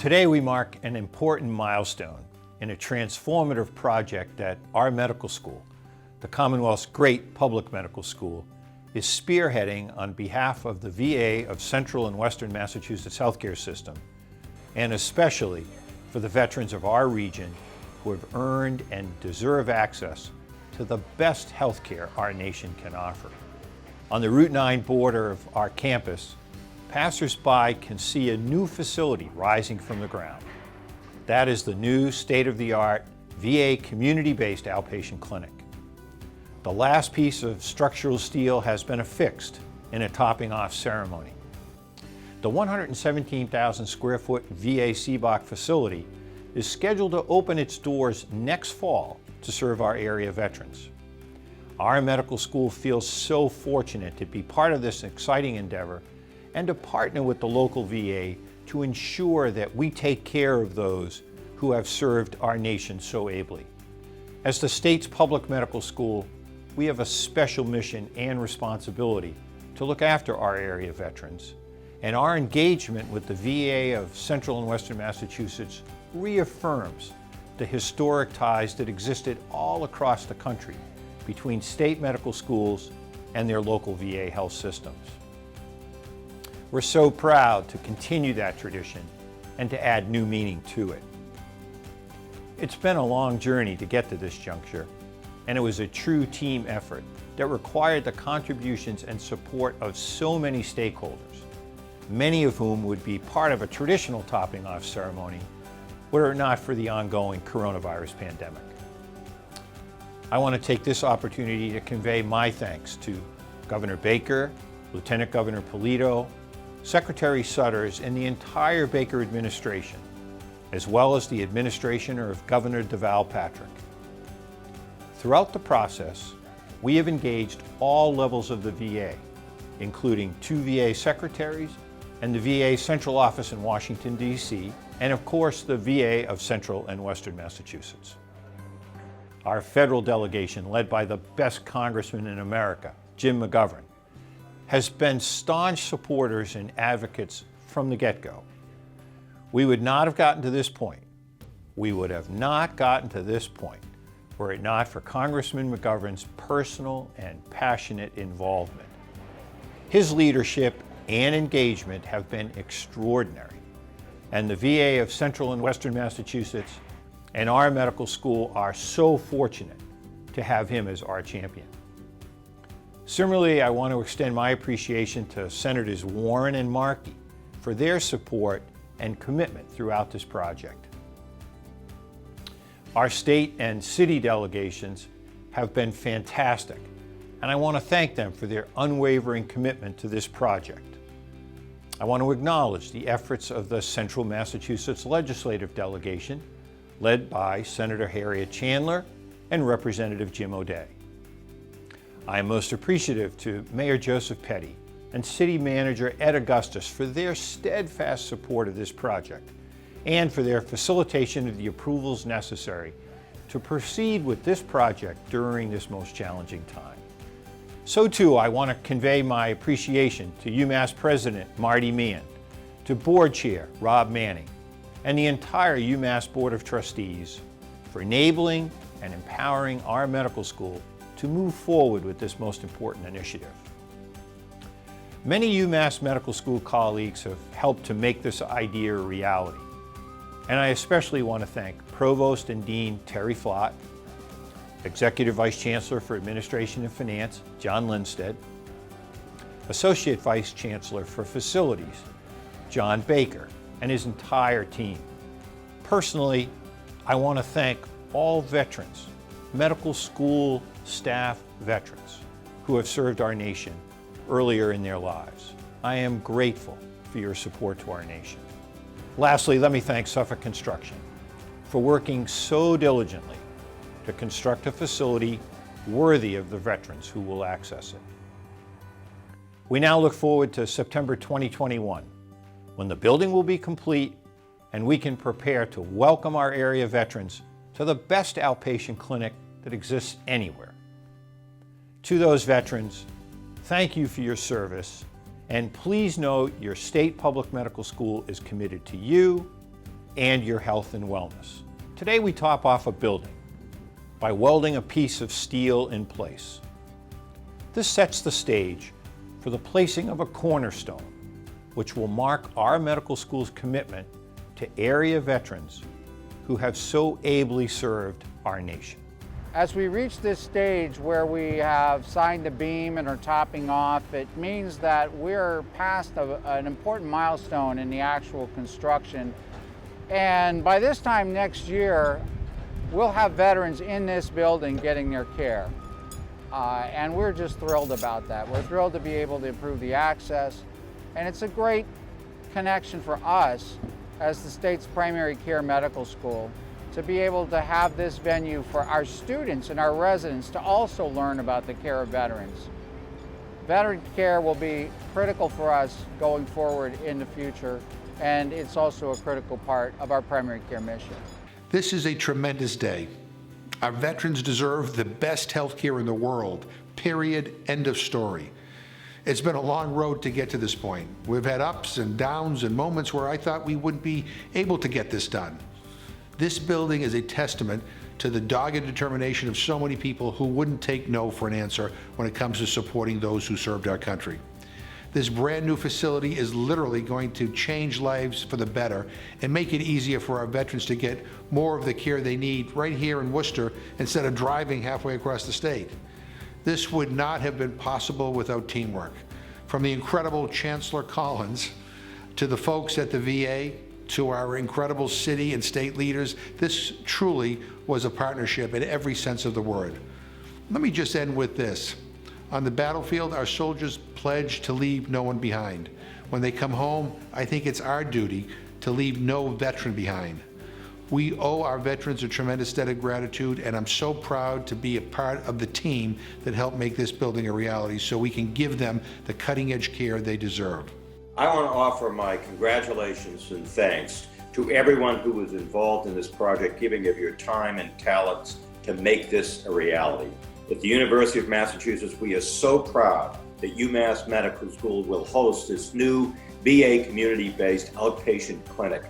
Today we mark an important milestone in a transformative project that our medical school, the Commonwealth's great public medical school, is spearheading on behalf of the VA of Central and Western Massachusetts healthcare system, and especially for the veterans of our region who have earned and deserve access to the best healthcare our nation can offer. On the Route 9 border of our campus, passers-by can see a new facility rising from the ground. That is the new state-of-the-art VA community-based outpatient clinic. The last piece of structural steel has been affixed in a topping-off ceremony. The 117,000 square foot VA CBOC facility is scheduled to open its doors next fall to serve our area veterans. Our medical school feels so fortunate to be part of this exciting endeavor and to partner with the local VA to ensure that we take care of those who have served our nation so ably. As the state's public medical school, we have a special mission and responsibility to look after our area veterans, and our engagement with the VA of Central and Western Massachusetts reaffirms the historic ties that existed all across the country between state medical schools and their local VA health systems. We're so proud to continue that tradition and to add new meaning to it. It's been a long journey to get to this juncture, and it was a true team effort that required the contributions and support of so many stakeholders, many of whom would be part of a traditional topping-off ceremony were it not for the ongoing coronavirus pandemic. I want to take this opportunity to convey my thanks to Governor Baker, Lieutenant Governor Polito, Secretary Sutters, and the entire Baker administration, as well as the administration of Governor Deval Patrick. Throughout the process, we have engaged all levels of the VA, including 2 VA secretaries and the VA Central Office in Washington, D.C., and of course the VA of Central and Western Massachusetts. Our federal delegation, led by the best congressman in America, Jim McGovern, has been staunch supporters and advocates from the get-go. We would not have gotten to this point. We would have not gotten to this point were it not for Congressman McGovern's personal and passionate involvement. His leadership and engagement have been extraordinary, and the VA of Central and Western Massachusetts and our medical school are so fortunate to have him as our champion. Similarly, I want to extend my appreciation to Senators Warren and Markey for their support and commitment throughout this project. Our state and city delegations have been fantastic, and I want to thank them for their unwavering commitment to this project. I want to acknowledge the efforts of the Central Massachusetts Legislative Delegation, led by Senator Harriet Chandler and Representative Jim O'Day. I am most appreciative to Mayor Joseph Petty and City Manager Ed Augustus for their steadfast support of this project and for their facilitation of the approvals necessary to proceed with this project during this most challenging time. So too, I want to convey my appreciation to UMass President Marty Meehan, to Board Chair Rob Manning, and the entire UMass Board of Trustees for enabling and empowering our medical school to move forward with this most important initiative. Many UMass Medical School colleagues have helped to make this idea a reality, and I especially want to thank Provost and Dean Terry Flott, Executive Vice Chancellor for Administration and Finance John Lindstedt, Associate Vice Chancellor for Facilities John Baker, and his entire team. Personally, I want to thank all veterans, medical school staff veterans who have served our nation earlier in their lives. I am grateful for your support to our nation. Lastly, let me thank Suffolk Construction for working so diligently to construct a facility worthy of the veterans who will access it. We now look forward to September 2021, when the building will be complete and we can prepare to welcome our area veterans to the best outpatient clinic that exists anywhere. To those veterans, thank you for your service, and please note your state public medical school is committed to you, and your health and wellness. Today we top off a building by welding a piece of steel in place. This sets the stage for the placing of a cornerstone, which will mark our medical school's commitment to area veterans who have so ably served our nation. As we reach this stage where we have signed the beam and are topping off, it means that we're past an important milestone in the actual construction. And by this time next year, we'll have veterans in this building getting their care. And we're just thrilled about that. We're thrilled to be able to improve the access. And it's a great connection for us as the state's primary care medical school to be able to have this venue for our students and our residents to also learn about the care of veterans. Veteran care will be critical for us going forward in the future, and it's also a critical part of our primary care mission. This is a tremendous day. Our veterans deserve the best health care in the world, period, end of story. It's been a long road to get to this point. We've had ups and downs and moments where I thought we wouldn't be able to get this done. This building is a testament to the dogged determination of so many people who wouldn't take no for an answer when it comes to supporting those who served our country. This brand new facility is literally going to change lives for the better and make it easier for our veterans to get more of the care they need right here in Worcester instead of driving halfway across the state. This would not have been possible without teamwork. From the incredible Chancellor Collins to the folks at the VA, to our incredible city and state leaders, this truly was a partnership in every sense of the word. Let me just end with this. On the battlefield, our soldiers pledge to leave no one behind. When they come home, I think it's our duty to leave no veteran behind. We owe our veterans a tremendous debt of gratitude, and I'm so proud to be a part of the team that helped make this building a reality so we can give them the cutting-edge care they deserve. I want to offer my congratulations and thanks to everyone who was involved in this project, giving of your time and talents to make this a reality. At the University of Massachusetts, we are so proud that UMass Medical School will host this new VA community-based outpatient clinic.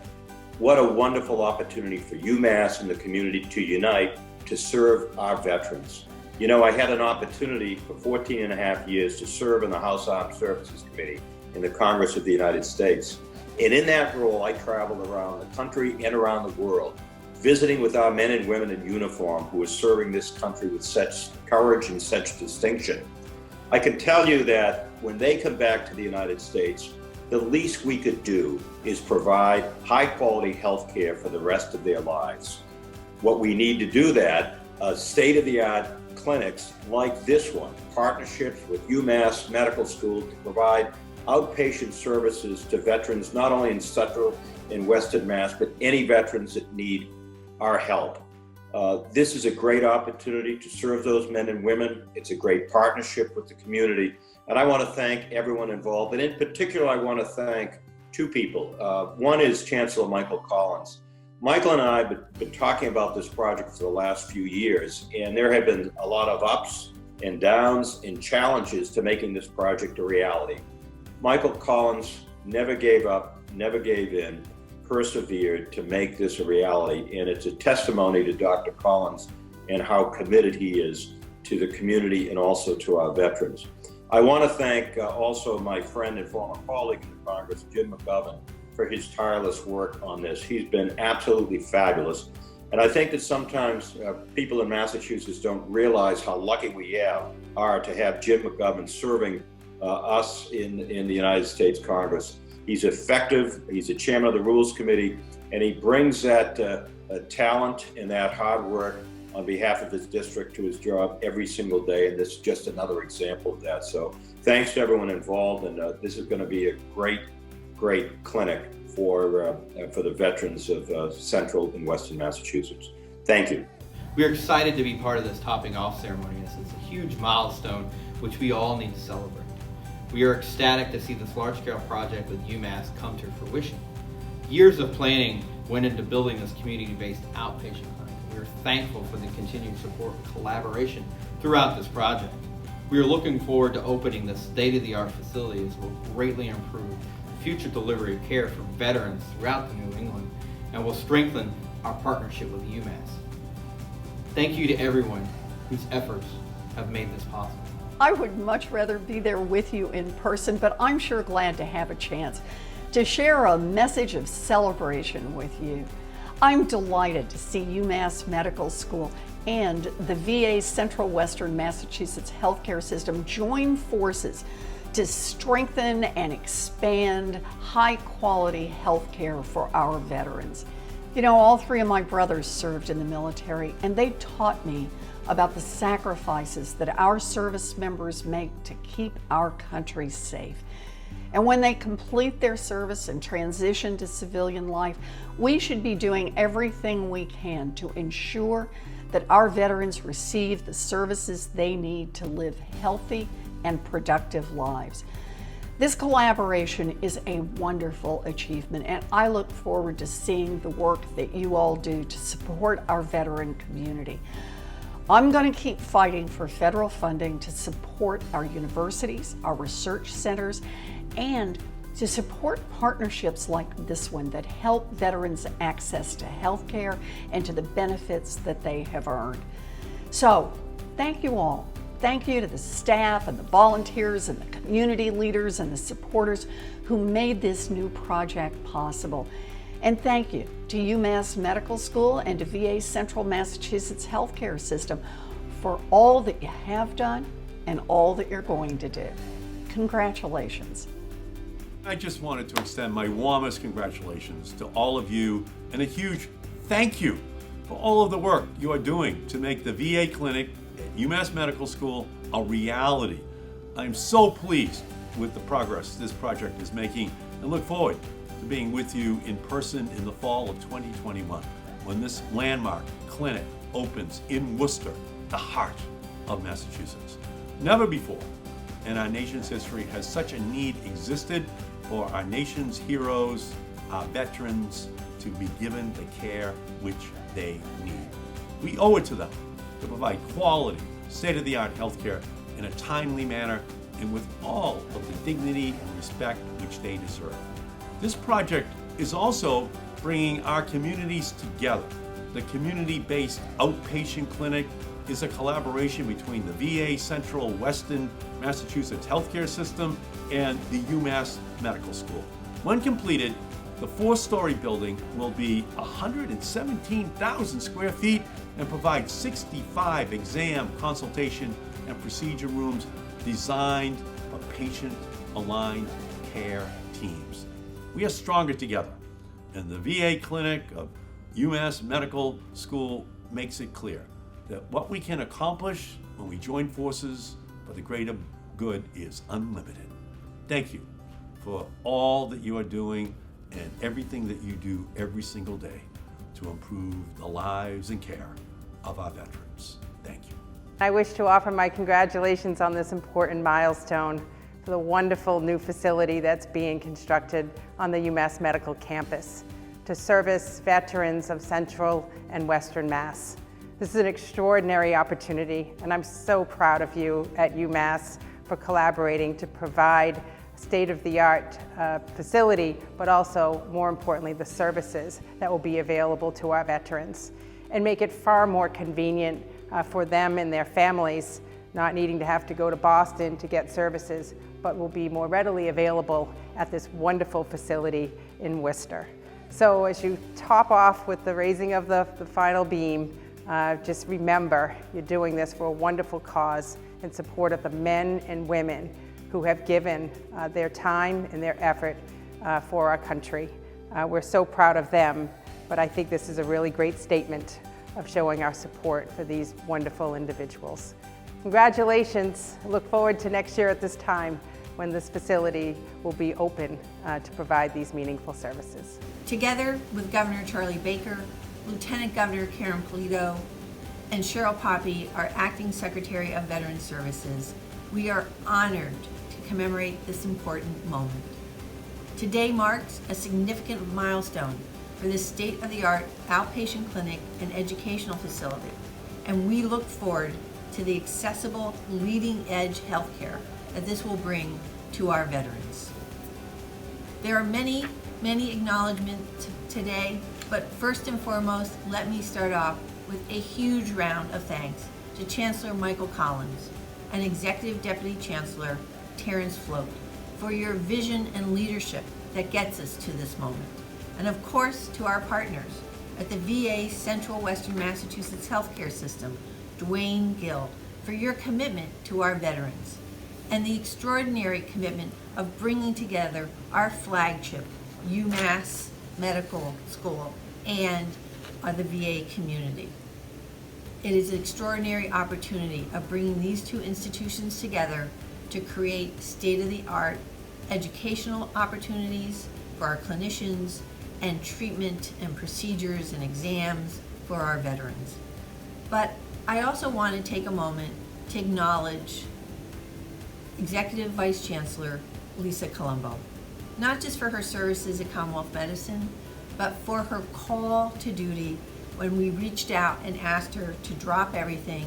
What a wonderful opportunity for UMass and the community to unite to serve our veterans. You know, I had an opportunity for 14 and a half years to serve in the House Armed Services Committee in the Congress of the United States. And in that role, I traveled around the country and around the world, visiting with our men and women in uniform who are serving this country with such courage and such distinction. I can tell you that when they come back to the United States, the least we could do is provide high-quality health care for the rest of their lives. What we need to do that, state-of-the-art clinics like this one, partnerships with UMass Medical School to provide outpatient services to veterans, not only in Central and Western Mass, but any veterans that need our help. This is a great opportunity to serve those men and women. It's a great partnership with the community. And I want to thank everyone involved. And in particular, I want to thank two people. One is Chancellor Michael Collins. Michael and I have been talking about this project for the last few years, and there have been a lot of ups and downs and challenges to making this project a reality. Michael Collins never gave up, never gave in, persevered to make this a reality, and it's a testimony to Dr. Collins and how committed he is to the community and also to our veterans. I want to thank also my friend and former colleague in the Congress, Jim McGovern, for his tireless work on this. He's been absolutely fabulous. And I think that sometimes people in Massachusetts don't realize how lucky we are to have Jim McGovern serving us in the United States Congress. He's effective, he's the chairman of the Rules Committee, and he brings that talent and that hard work on behalf of his district to his job every single day, and this is just another example of that. So thanks to everyone involved, and this is going to be a great clinic for the veterans of Central and Western Massachusetts. Thank you. We are excited to be part of this topping off ceremony. This is a huge milestone which we all need to celebrate. We are ecstatic to see this large-scale project with UMass come to fruition. Years of planning went into building this community-based outpatient clinic. We are thankful for the continued support and collaboration throughout this project. We are looking forward to opening this state-of-the-art facility as will greatly improve future delivery of care for veterans throughout New England, and will strengthen our partnership with UMass. Thank you to everyone whose efforts have made this possible. I would much rather be there with you in person, but I'm sure glad to have a chance to share a message of celebration with you. I'm delighted to see UMass Medical School and the VA Central Western Massachusetts healthcare system join forces to strengthen and expand high-quality healthcare for our veterans. You know, all three of my brothers served in the military, and they taught me about the sacrifices that our service members make to keep our country safe. And when they complete their service and transition to civilian life, we should be doing everything we can to ensure that our veterans receive the services they need to live healthy and productive lives. This collaboration is a wonderful achievement, and I look forward to seeing the work that you all do to support our veteran community. I'm going to keep fighting for federal funding to support our universities, our research centers, and to support partnerships like this one that help veterans access to health care and to the benefits that they have earned. So, thank you all. Thank you to the staff and the volunteers and the community leaders and the supporters who made this new project possible. And thank you to UMass Medical School and to VA Central Massachusetts healthcare system for all that you have done and all that you're going to do. Congratulations. I just wanted to extend my warmest congratulations to all of you and a huge thank you for all of the work you are doing to make the VA clinic at UMass Medical School a reality. I'm so pleased with the progress this project is making and look forward to being with you in person in the fall of 2021 when this landmark clinic opens in Worcester, the heart of Massachusetts. Never before in our nation's history has such a need existed for our nation's heroes, our veterans, to be given the care which they need. We owe it to them to provide quality, state-of-the-art healthcare in a timely manner and with all of the dignity and respect which they deserve. This project is also bringing our communities together. The community-based outpatient clinic is a collaboration between the VA Central Western Massachusetts healthcare system and the UMass Medical School. When completed, the 4-story building will be 117,000 square feet and provide 65 exam, consultation, and procedure rooms designed for patient-aligned care teams. We are stronger together, and the VA clinic of UMass Medical School makes it clear that what we can accomplish when we join forces for the greater good is unlimited. Thank you for all that you are doing and everything that you do every single day to improve the lives and care of our veterans. Thank you. I wish to offer my congratulations on this important milestone for the wonderful new facility that's being constructed on the UMass Medical campus to service veterans of Central and Western Mass. This is an extraordinary opportunity, and I'm so proud of you at UMass for collaborating to provide state-of-the-art facility, but also, more importantly, the services that will be available to our veterans and make it far more convenient for them and their families, not needing to have to go to Boston to get services, but will be more readily available at this wonderful facility in Worcester. So as you top off with the raising of the final beam, just remember you're doing this for a wonderful cause in support of the men and women who have given their time and their effort for our country. We're so proud of them, but I think this is a really great statement of showing our support for these wonderful individuals. Congratulations. I look forward to next year at this time when this facility will be open to provide these meaningful services. Together with Governor Charlie Baker, Lieutenant Governor Karen Polito, and Cheryl Poppy, our Acting Secretary of Veterans Services, we are honored to commemorate this important moment. Today marks a significant milestone for this state-of-the-art outpatient clinic and educational facility, and we look forward to the accessible, leading-edge healthcare that this will bring to our veterans. There are many acknowledgments today, But first and foremost, let me start off with a huge round of thanks to Chancellor Michael Collins and Executive Deputy Chancellor Terrence Float for your vision and leadership that gets us to this moment. And of course, to our partners at the VA Central Western Massachusetts Healthcare System, Dwayne Gill, for your commitment to our veterans, and the extraordinary commitment of bringing together our flagship, UMass Medical School, and the VA community. It is an extraordinary opportunity of bringing these two institutions together to create state-of-the-art educational opportunities for our clinicians and treatment and procedures and exams for our veterans. But I also want to take a moment to acknowledge Executive Vice Chancellor Lisa Colombo, not just for her services at Commonwealth Medicine, but for her call to duty when we reached out and asked her to drop everything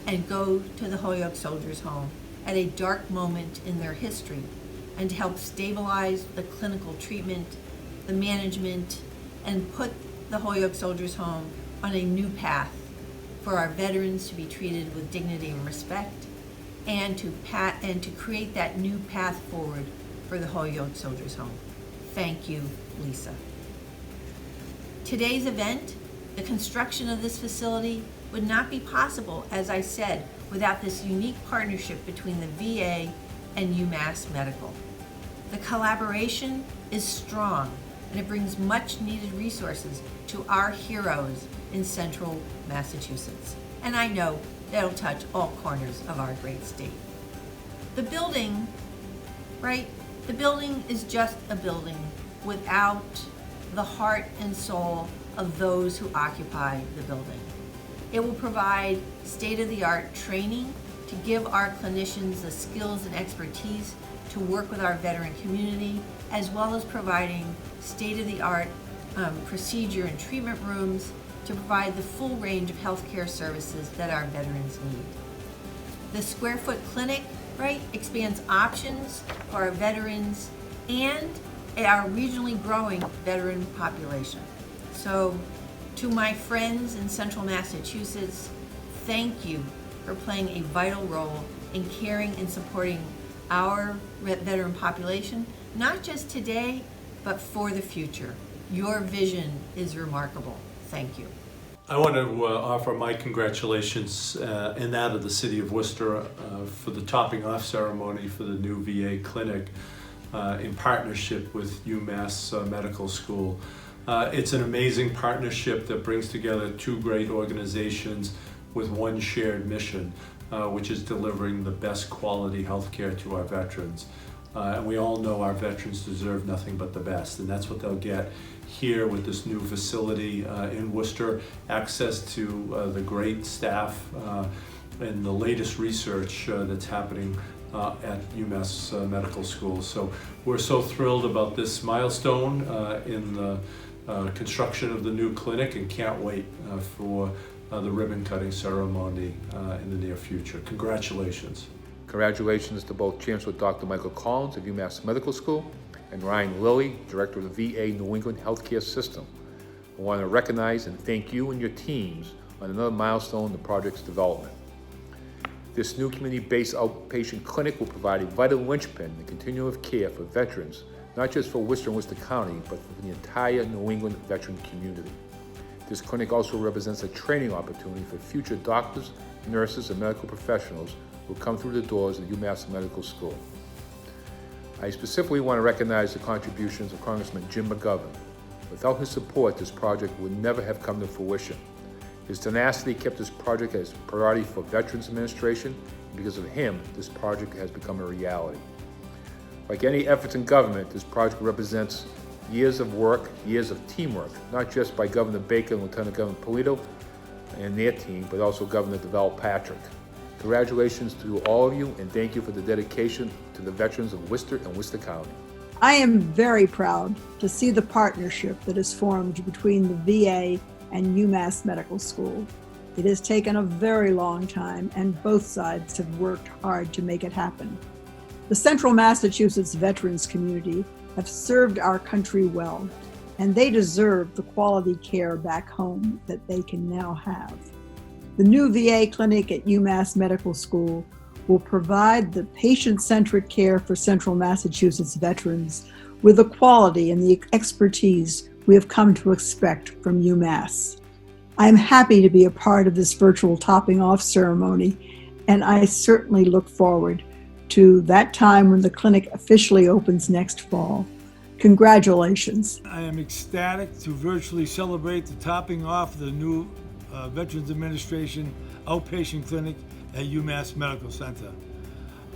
and go to the Holyoke Soldiers' Home at a dark moment in their history and to help stabilize the clinical treatment, the management, and put the Holyoke Soldiers' Home on a new path for our veterans to be treated with dignity and respect, and to create that new path forward for the Holyoke Soldiers' Home. Thank you, Lisa. Today's event, the construction of this facility, would not be possible, as I said, without this unique partnership between the VA and UMass Medical. The collaboration is strong, and it brings much needed resources to our heroes in central Massachusetts. And I know that'll touch all corners of our great state. The building, right? The building is just a building without the heart and soul of those who occupy the building. It will provide state-of-the-art training to give our clinicians the skills and expertise to work with our veteran community, as well as providing state-of-the-art procedure and treatment rooms to provide the full range of healthcare services that our veterans need. The square foot clinic, right, expands options for our veterans and our regionally growing veteran population. So to my friends in central Massachusetts, thank you for playing a vital role in caring and supporting our veteran population, not just today, but for the future. Your vision is remarkable. Thank you. I want to offer my congratulations and that of the City of Worcester for the topping off ceremony for the new VA clinic in partnership with UMass Medical School. It's an amazing partnership that brings together two great organizations with one shared mission, which is delivering the best quality healthcare to our veterans. And we all know our veterans deserve nothing but the best, and that's what they'll get here with this new facility in Worcester, access to the great staff and the latest research that's happening at UMass Medical School. So we're so thrilled about this milestone in the construction of the new clinic and can't wait for the ribbon cutting ceremony in the near future. Congratulations. Congratulations to both Chancellor Dr. Michael Collins of UMass Medical School and Ryan Lilly, Director of the VA New England Healthcare System. I want to recognize and thank you and your teams on another milestone in the project's development. This new community-based outpatient clinic will provide a vital linchpin in the continuum of care for veterans, not just for Worcester and Worcester County, but for the entire New England veteran community. This clinic also represents a training opportunity for future doctors, nurses, and medical professionals who come through the doors of UMass Medical School. I specifically want to recognize the contributions of Congressman Jim McGovern. Without his support, this project would never have come to fruition. His tenacity kept this project as a priority for Veterans Administration, and because of him, this project has become a reality. Like any efforts in government, this project represents years of work, years of teamwork, not just by Governor Baker and Lieutenant Governor Polito and their team, but also Governor DeVal Patrick. Congratulations to all of you, and thank you for the dedication to the veterans of Worcester and Worcester County. I am very proud to see the partnership that is formed between the VA and UMass Medical School. It has taken a very long time, and both sides have worked hard to make it happen. The Central Massachusetts veterans community have served our country well. and they deserve the quality care back home that they can now have. The new VA clinic at UMass Medical School will provide the patient-centric care for Central Massachusetts veterans with the quality and the expertise we have come to expect from UMass. I am happy to be a part of this virtual topping off ceremony, and I certainly look forward to that time when the clinic officially opens next fall. Congratulations. I am ecstatic to virtually celebrate the topping off of the new Veterans Administration outpatient clinic at UMass Medical Center.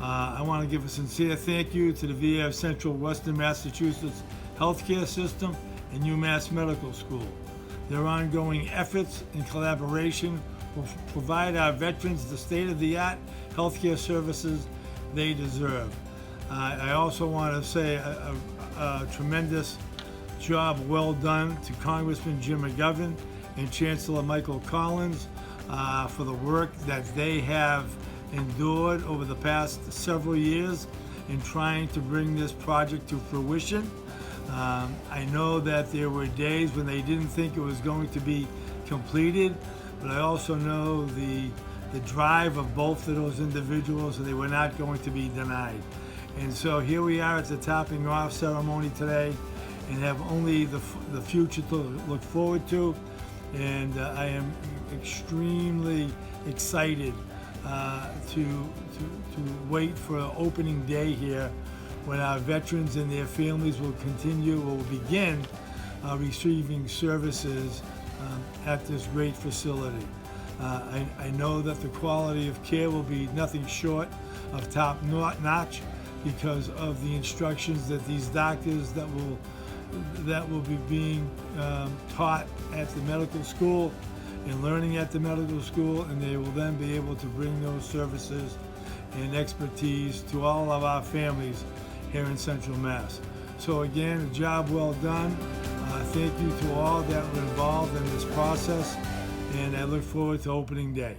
I want to give a sincere thank you to the VA of Central Western Massachusetts healthcare system and UMass Medical School. Their ongoing efforts and collaboration will provide our veterans the state-of-the-art healthcare services they deserve. I also want to say a tremendous job well done to Congressman Jim McGovern and Chancellor Michael Collins for the work that they have endured over the past several years in trying to bring this project to fruition. I know that there were days when they didn't think it was going to be completed, but I also know the drive of both of those individuals, and they were not going to be denied. And so here we are at the topping off ceremony today, and have only the future to look forward to. And I am extremely excited to wait for opening day here, when our veterans and their families will begin receiving services at this great facility. I know that the quality of care will be nothing short of top notch because of the instructions that these doctors that will be being taught at the medical school and learning at the medical school, and they will then be able to bring those services and expertise to all of our families here in Central Mass. So again, a job well done. Thank you to all that were involved in this process, and I look forward to opening day.